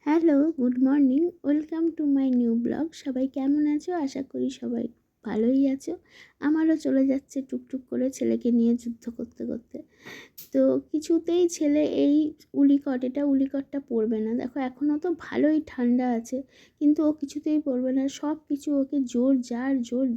Hello, good morning. Welcome to my new blog. সবাই কেমন আছো? আশা করি সবাই ভালোই আছো। আমারও চলে যাচ্ছে টুকটুক করে ছেলেকে নিয়ে যুদ্ধ করতে করতে। তো কিছুতেই ছেলে এই উলিকটটা পরবে না। দেখো এখনও তো ভালোই ঠান্ডা আছে, কিন্তু ও কিছুতেই পরবে না। সব কিছু ওকে জোর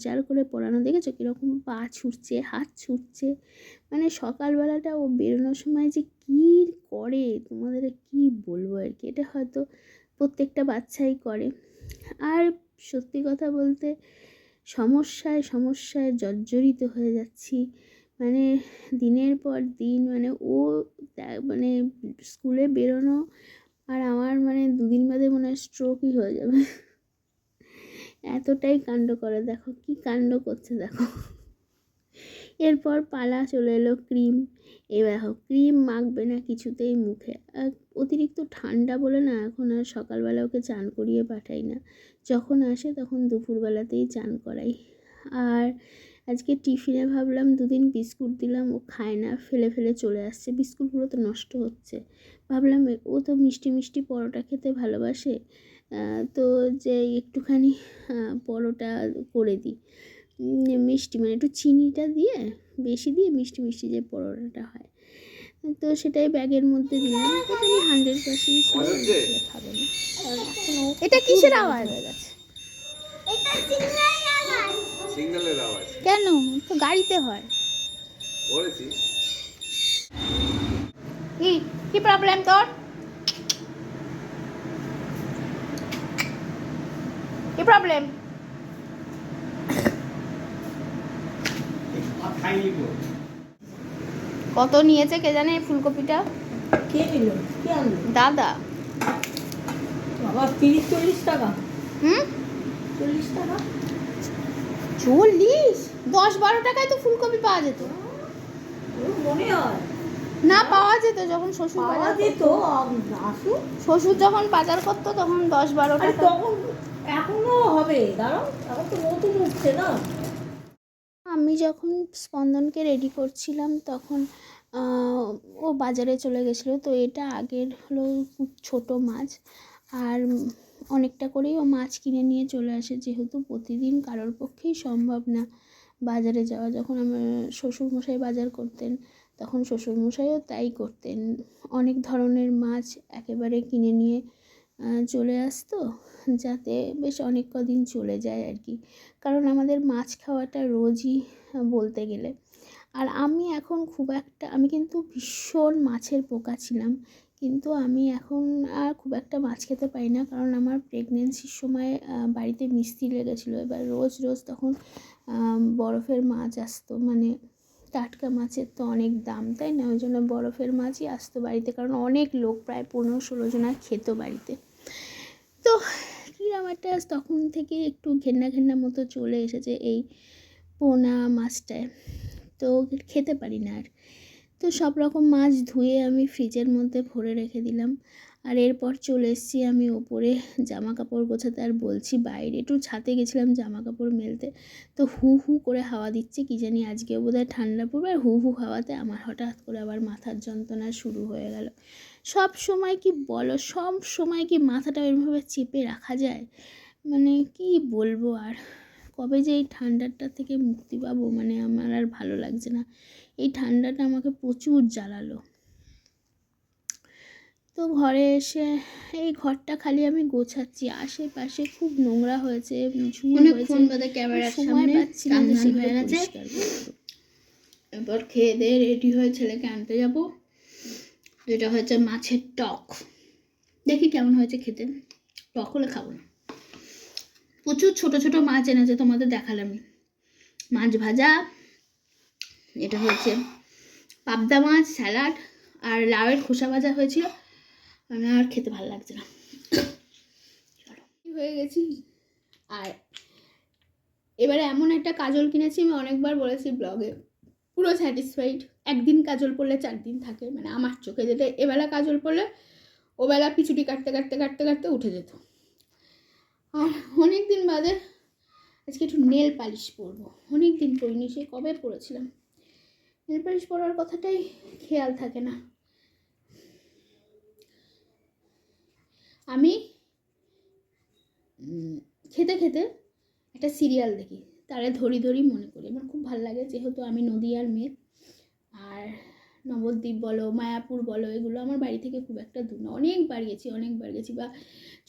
জার করে পরানো। দেখেছো কীরকম পা ছুটছে, হাত ছুটছে। মানে সকালবেলাটা ও বেরোনোর সময় যে কী করে তোমাদের কি বলবো আর কি। এটা হয়তো প্রত্যেকটা বাচ্চাই করে। আর সত্যি কথা বলতে সমস্যায় জর্জরিত হয়ে যাচ্ছি। মানে দিনের পর দিন মানে স্কুলে বেরোনো আর আমার দুদিন বাদে মনে হয় স্ট্রোকই হয়ে যাবে। এতটাই কাণ্ড করে, দেখো কি কাণ্ড করছে দেখো। এরপর পালা চলে এলো ক্রিম। এবার দেখো ক্রিম মাখবে না কিছুতেই মুখে। অতিরিক্ত ঠান্ডা বলে না এখন আর সকালবেলা ওকে চান করিয়ে পাঠাই না। যখন আসে তখন দুপুরবেলাতেই চান করাই। আর আজকে টিফিনে ভাবলাম দুদিন বিস্কুট দিলাম, ও খায় না, ফেলে ফেলে চলে আসছে। বিস্কুটগুলো তো নষ্ট হচ্ছে। ভাবলাম ও তো মিষ্টি মিষ্টি পরোটা খেতে ভালোবাসে, তো যে একটুখানি পরোটা করে দিই মিষ্টি, একটু চিনিটা দিয়ে বেশি দিয়ে মিষ্টি মিষ্টি যে পরোটাটা হয়। তো সেটাই ব্যাগের মধ্যে দিলাম। আমি 100% খাবে না। এটা কিসের আওয়াজ হয়ে গেছে? সিগন্যালের আওয়াজ কেন? তো গাড়িতে হয়। বলেছি কি প্রবলেম তোর? কি প্রবলেম? কত নিয়েছে কে জানে ফুলকপিটা? কে নিল? কে আনলো? দাদা। বাবা 30-40 টাকা। 40 টাকা? 40? 10-12 টাকায় তো ফুলকপি পাওয়া যেত। মনে হয় না, পাওয়া যেত যখন শ্বশুর পাওয়া বাজার যেত। আসু শ্বশুর যখন বাজার করতো তখন 10-12 আরে টাকা। তখন এখনো হবে, দাঁড়াও, এখন তো নতুন উঠছে না। আমি যখন স্পন্দনকে রেডি করছিলাম তখন ও বাজারে চলে গেছিলো। তো এটা আগের হলো ছোটো মাছ, আর অনেকটা করেই ও মাছ কিনে নিয়ে চলে আসে, যেহেতু প্রতিদিন কারোর পক্ষেই সম্ভব না বাজারে যাওয়া। যখন আমার শ্বশুরমশাই বাজার করতেন তখন শ্বশুরমশাইও তাই করতেন, অনেক ধরনের মাছ একেবারে কিনে নিয়ে চলে আসতো, যাতে বেশ অনেক কদিন চলে যায় আর কি। কারণ আমাদের মাছ খাওয়াটা রোজই বলতে গেলে। আর আমি কিন্তু ভীষণ মাছের পোকা ছিলাম, কিন্তু আমি এখন আর খুব একটা মাছ খেতে পারি না। কারণ আমার প্রেগনেন্সির সময় বাড়িতে মিস্ত্রি লেগেছিলো। এবার রোজ তখন বরফের মাছ আসতো, টাটকা মাছের তো অনেক দাম, তাই না? ওই জন্য বরফের মাছই আসতো বাড়িতে, কারণ অনেক লোক, প্রায় 15-16 জনা খেত বাড়িতে। তো কিরম একটা তখন থেকে একটু ঘেন্না মতো চলে এসেছে এই পোনা মাছটায়, তো খেতে পারি না আর। তো সব রকম মাছ ধুয়ে আমি ফ্রিজের মধ্যে ভরে রেখে দিলাম। আর এরপর চলে এসেছি আমি ওপরে জামা কাপড় গোছাতে। আর বলছি বাইরে একটু ছাদে গেছিলাম জামা কাপড় মেলতে, তো হু হু করে হাওয়া দিচ্ছে, কি জানি আজকেও বোধহয় ঠান্ডা পড়বে। আর হু হু হাওয়াতে আমার হঠাৎ করে আবার মাথার যন্ত্রণা শুরু হয়ে গেল। সব সময় কি মাথাটা এরমভাবে চেপে রাখা যায়? কি বলবো আর, কবে যে এই ঠান্ডাটা থেকে মুক্তি পাবো, আমার আর ভালো লাগছে না। এই ঠান্ডাটা আমাকে প্রচুর জ্বালালো। তো ঘরে এসে এই ঘরটা খালি আমি গোছাচ্ছি, আশেপাশে খুব নোংরা হয়েছে, অনেকক্ষণ বাদে ক্যামেরার সামনে পাচ্ছি না যে স্নান হয়ে সেগুলো গেছে। পরিষ্কার করবো। এরপর খেয়ে দিয়ে রেডি হয়ে ছেলেকে আনতে যাব। এটা হচ্ছে মাছের টক, দেখি কেমন হয়েছে খেতে। টক হলে খাবো না। প্রচুর ছোট ছোট মাছ এনেছে, তোমাদের দেখালামই। মাছ ভাজা, এটা হচ্ছে পাবদা মাছ, স্যালাড, আর লাউয়ের খোসা ভাজা হয়েছিল। আমার আর খেতে ভালো লাগছে না, হয়ে গেছি। আর এবারে এমন একটা কাজল কিনেছি, আমি অনেকবার বলেছি ব্লগে, পুরো স্যাটিসফাইড। একদিন কাজল পরলে 4 দিন থাকে, আমার চোখে। যেটা এবেলা কাজল পরলে ওবেলা পিছুটি কাটতে উঠে যেত। আর অনেক দিন বাদে আজকে একটু নেল পালিশ পরবো, অনেক দিন পরিনি, সে কবে পরেছিলাম। নেল পালিশ পরার কথাটাই খেয়াল থাকে না। আমি খেতে খেতে একটা সিরিয়াল দেখি, তারে ধরি ধরি মনে করি। আমার খুব ভালো লাগে, যেহেতু আমি নদিয়ার মেয়ে। আর নবদ্বীপ বলো, মায়াপুর বলো, এগুলো আমার বাড়ি থেকে খুব একটা দূর না। অনেকবার গেছি। বা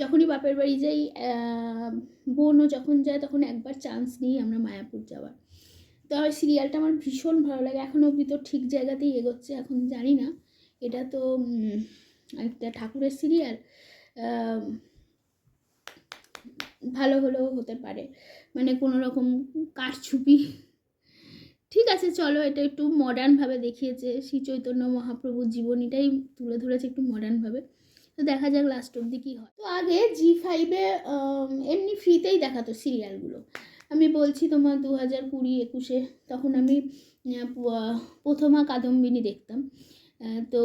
যখনই বাপের বাড়ি যাই, বোনও যখন যায়, তখন একবার চান্স নিই আমরা মায়াপুর যাওয়ার। তো আমার সিরিয়ালটা আমার ভীষণ ভালো লাগে। এখনও অবধি তো ঠিক জায়গাতেই এগোচ্ছে। এখন জানি না, এটা তো একটা ঠাকুরের সিরিয়াল, ভালো হলেও হতে পারে, মানে কোনো রকম কারচুপি। ঠিক আছে, চলো, এটা একটু মডার্নভাবে দেখিয়েছে, শ্রী চৈতন্য মহাপ্রভুর জীবনীটাই তুলে ধরেছে একটু মডার্নভাবে। তো দেখা যাক লাস্ট অবধি কী হয়। তো আগে জি5-এ এমনি ফ্রিতেই দেখাতো সিরিয়ালগুলো। আমি বলছি তোমার 2020-21-এ, তখন আমি প্রথমা কাদম্বিনী দেখতাম। তো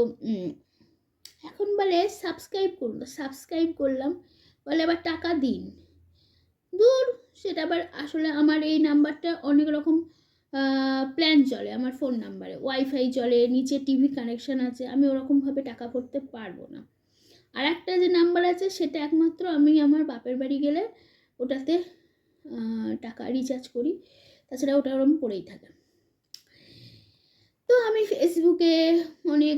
এখন বলে সাবস্ক্রাইব করলাম, বলে আবার টাকা দিন। দূর, সেটা আবার আসলে আমার এই নাম্বারটা অনেক রকম প্ল্যান চলে আমার ফোন নাম্বারে, ওয়াইফাই চলে, নিচে টিভি কানেকশান আছে, আমি ওরকমভাবে টাকা করতে পারবো না। আর একটা যে নাম্বার আছে, সেটা একমাত্র আমি আমার বাপের বাড়ি গেলে ওটাতে টাকা রিচার্জ করি, তাছাড়া ওটা ওরকম পড়েই থাকে। তো আমি ফেসবুকে অনেক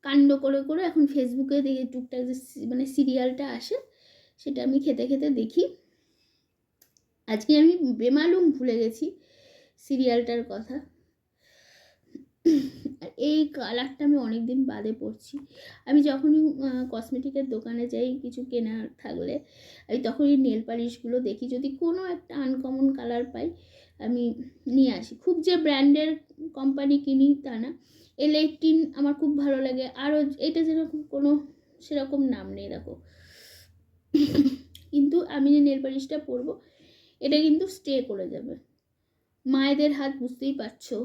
কাণ্ড করে করে এখন ফেসবুকে দেখি টুকটাক যে মানে সিরিয়ালটা আসে, সেটা আমি খেতে খেতে দেখি। আজকে আমি বেমালুম ভুলে গেছি সিরিয়ালটার কথা। আর এই কালারটা আমি অনেক দিন বাদে পড়ছি। আমি যখনই কসমেটিকের দোকানে যাই কিছু কেনার থাকলে, আমি তখনই নেল পালিশগুলো দেখি, যদি কোনো একটা আনকমন কালার পাই আমি নিয়ে আসি। খুব যে ব্র্যান্ডের কোম্পানি কিনি তা না। L18 আমার খুব ভালো লাগে। আরও এটা যেরকম কোনো সেরকম নাম নেই, দেখো। কিন্তু আমি যে নেল পালিশটা পরবো, এটা কিন্তু স্টে করে যাবে। মায়েদের হাত বুঝতেই পারছো,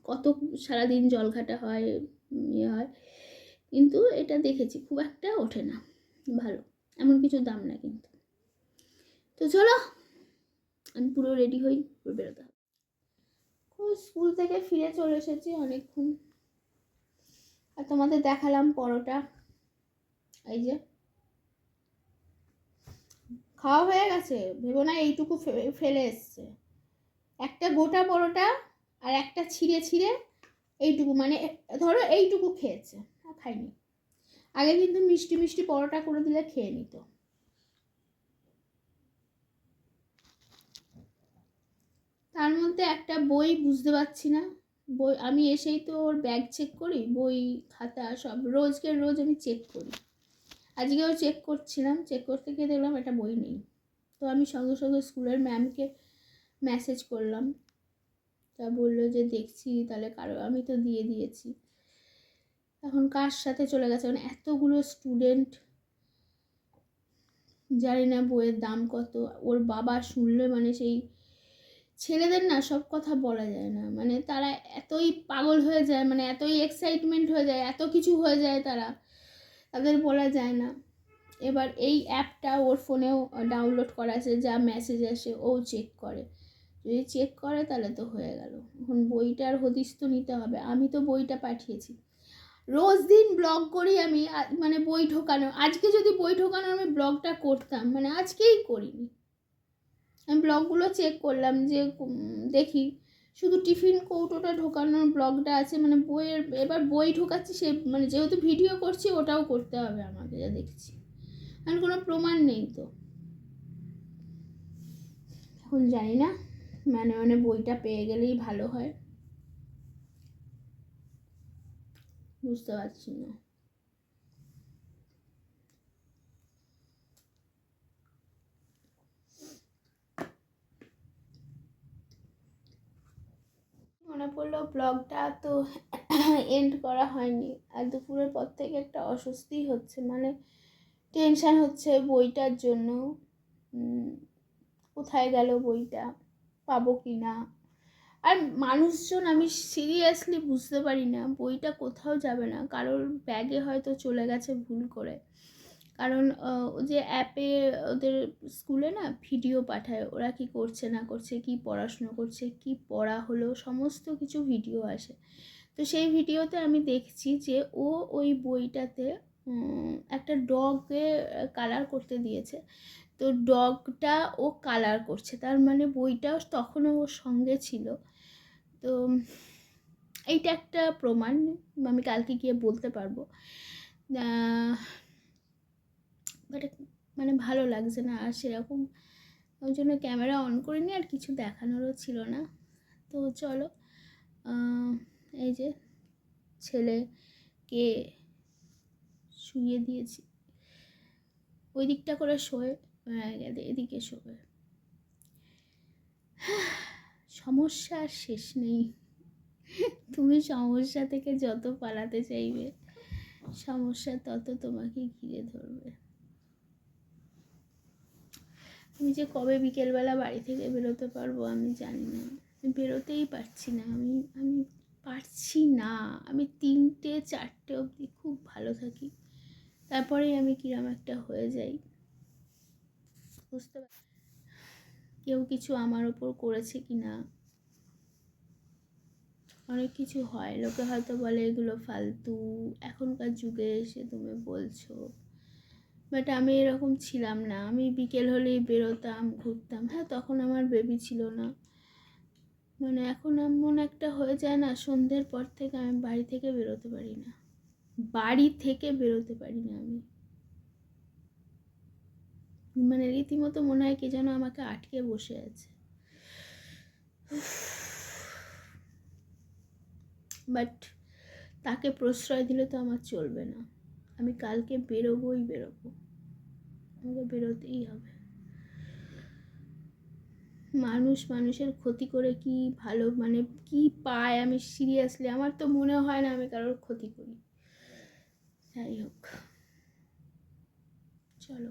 কত সারাদিন জল ঘাটা হয়, হয়, কিন্তু এটা দেখেছি খুব একটা ওঠে না, ভালো, এমন কিছু দাম না কিন্তু। তো চলো, আমি পুরো রেডি হই, পুরো বেরোতে হবে। স্কুল থেকে ফিরে চলে এসেছি অনেকক্ষণ, আর তোমাদের দেখালাম পরোটা। এই যে খাওয়া হয়ে গেছে, ভেবো না এইটুকু ফেলে এসছে। একটা গোটা পরোটা আর একটা ছিঁড়ে ছিঁড়ে এইটুকু, মানে ধরো এইটুকু খেয়েছে, আর খাইনি। আগে কিন্তু মিষ্টি মিষ্টি পরোটা করে দিলে খেয়ে নিত। তার মধ্যে একটা বই বুঝতে পারছি না, বই আমি এসেই তো ওর ব্যাগ চেক করি, বই খাতা সব রোজ আমি চেক করি। আজকেও চেক করছিলাম, চেক করতে গিয়ে দেখলাম একটা বই নেই। তো আমি সঙ্গে সঙ্গে স্কুলের ম্যামকে মেসেজ করলাম, তা বললো যে দেখছি, তাহলে আমি তো দিয়ে দিয়েছি। এখন কার সাথে চলে গেছে, মানে এতগুলো স্টুডেন্ট, জানি না বইয়ের দাম কত। ওর বাবা শুনলে মানে সেই ছেলেদের না সব কথা বলা যায় না, মানে তারা এতই পাগল হয়ে যায়, মানে এতই এক্সাইটমেন্ট হয়ে যায়, এত কিছু হয়ে যায় তাদের বলা যায় না। এবার এই অ্যাপটা ওর ফোনেও ডাউনলোড করা আছে, যা মেসেজ আসে ও চেক করে, যদি চেক করে তাহলে তো হয়ে গেল। এখন বইটার হদিস তো নিতে হবে, আমি তো বইটা পাঠিয়েছি। রোজ দিন ব্লগ করি আমি, মানে বই ঢোকানো, আজকে যদি বই ঢোকানো আমি ব্লগটা করতাম, মানে আজকেই করিনি। আমি ব্লগগুলো চেক করলাম যে দেখি শুধু টিফিন কৌটোটা ঢোকানোর ব্লগটা আছে, মানে বইয়ের, এবার বই ঢোকাচ্ছি, সে মানে যেহেতু ভিডিও করছি ওটাও করতে হবে আমাকে, যা দেখছি। আর কোনো প্রমাণ নেই তো, এখন জানি না, মানে বইটা পেয়ে গেলেই ভালো হয়, বুঝতে পারছি না। মনে পড়লো ব্লগটা তো এন্ড করা হয়নি, আর দুপুরের পর থেকে একটা অস্বস্তি হচ্ছে, মানে টেনশান হচ্ছে বইটার জন্য, কোথায় গেল বইটা, পাবো কি না। আর মানুষজন, আমি সিরিয়াসলি বুঝতে পারি না, বইটা কোথাও যাবে না, কারোর ব্যাগে হয়তো চলে গেছে ভুল করে। কারণ যে অ্যাপে ওদের স্কুলে না ভিডিও পাঠায়, ওরা কি করছে না করছে, কি পড়াশুনো করছে, কি পড়া হলো, সমস্ত কিছু ভিডিও আসে। তো সেই ভিডিওতে আমি দেখছি যে ও ওই বইটাতে একটা ডগে কালার করতে দিয়েছে, তো ডগটা ও কালার করছে, তার মানে বইটাও তখনও ওর সঙ্গে ছিল। তো এইটা একটা প্রমাণ, আমি কালকে গিয়ে বলতে পারবো। বাট মানে ভালো লাগছে না আর সেরকম, ওই জন্য ক্যামেরা অন করিনি, আর কিছু দেখানোরও ছিল না। তো চলো, এই যে ছেলেকে শুইয়ে দিয়েছি, ওই দিকটা করে শোয়ে, এদিকে শোবে। সমস্যা আর শেষ নেই। তুমি সমস্যা থেকে যত পালাতে চাইবে, সমস্যা তত তোমাকে ঘিরে ধরবে। আমি যে কবে বিকেলবেলা বাড়ি থেকে বেরোতে পারবো আমি জানি না, আমি বেরোতেই পারছি না, আমি পারছি না। আমি 3টে 4টে অবধি খুব ভালো থাকি, তারপরেই আমি কিরম একটা হয়ে যাই, বুঝতে পারি কেউ কিছু আমার ওপর করেছে কি না। অনেক কিছু হয়, লোকে হয়তো বলে এগুলো ফালতু, এখনকার যুগে এসে তুমি বলছো, বাট আমি এরকম ছিলাম না। আমি বিকেল হলেই বেরোতাম, ঘুরতাম। হ্যাঁ, তখন আমার বেবি ছিল না, মানে এখন এমন একটা হয়ে যায় না, সন্ধ্যের পর থেকে আমি বাড়ি থেকে বেরোতে পারি না, বাড়ি থেকে বেরোতে পারি না আমি, মানে রীতিমতো মনে হয় কে যেন আমাকে আটকে বসে আছে। বাট তাকে প্রশ্রয় দিলে তো আমার চলবে না, আমি কালকে বেরোবোই বেরোবো, আমাকে বেরোতেই হবে। মানুষ মানুষের ক্ষতি করে কি ভালো, মানে কি পায়, আমি সিরিয়াসলি আমার তো মনে হয় না আমি কারোর ক্ষতি করি। যাই হোক, চলো।